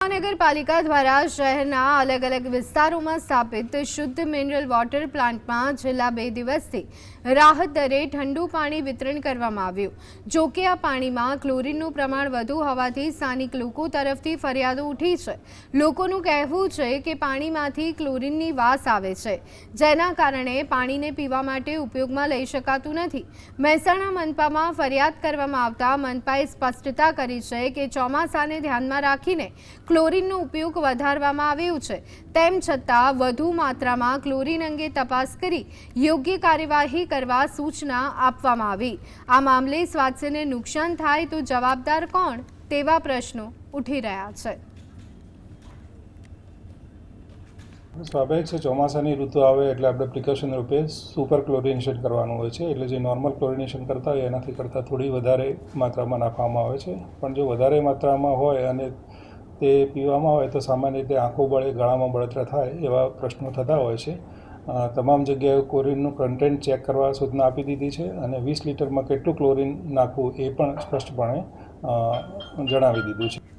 મહાનગરપાલિકા દ્વારા શહેરના અલગ અલગ વિસ્તારોમાં સ્થાપિત શુદ્ધ મિનરલ વોટર પ્લાન્ટમાં છેલ્લા 2 દિવસથી રાહત દરે ઠંડુ પાણી વિતરણ કરવામાં આવ્યું। જો કે આ પાણીમાં ક્લોરીનનું પ્રમાણ વધુ હોવાથી સ્થાનિક લોકો તરફથી ફરિયાદો ઉઠી છે। લોકોનું કહેવું છે કે પાણીમાંથી ક્લોરીનની વાસ આવે છે, જેના કારણે પાણીને પીવા માટે ઉપયોગમાં લઈ શકાતું નથી। મહેસાણા મનપામાં ફરિયાદ કરવામાં આવતા મનપાએ સ્પષ્ટતા કરી છે કે ચોમાસાને ધ્યાનમાં રાખીને ક્લોરીનનો ઉપયોગ વધારવામાં આવ્યો છે, તેમ છતાં વધુ માત્રામાં ક્લોરીન અંગે તપાસ કરી યોગ્ય કાર્યવાહી કરવા સૂચના આપવામાં આવી। આ મામલે સ્વાસ્થ્યને નુકસાન થાય તો જવાબદાર કોણ તેવા પ્રશ્નો ઉઠી રહ્યા છે। સ્વાભાવિક છે, ચોમાસાની ઋતુ આવે એટલે આપણે પ્રિકોશન રૂપે સુપર ક્લોરિનેશન કરવાનું હોય છે। એટલે જે નોર્મલ ક્લોરિનેશન કરતા હોય એનાથી કરતાં થોડી વધારે માત્રામાં નાખવામાં આવે છે। પણ જો વધારે માત્રામાં હોય અને તે પીવામાં આવે તો સામાન્ય રીતે આંખો બળે, ગળામાં બળતરા થાય એવા પ્રશ્નો થતા હોય છે। તમામ જગ્યાએ ક્લોરીનનું કન્ટેન્ટ ચેક કરવા સૂચના આપી દીધી છે અને 20 લીટરમાં કેટલું ક્લોરીન નાખવું એ પણ સ્પષ્ટપણે જણાવી દીધું છે।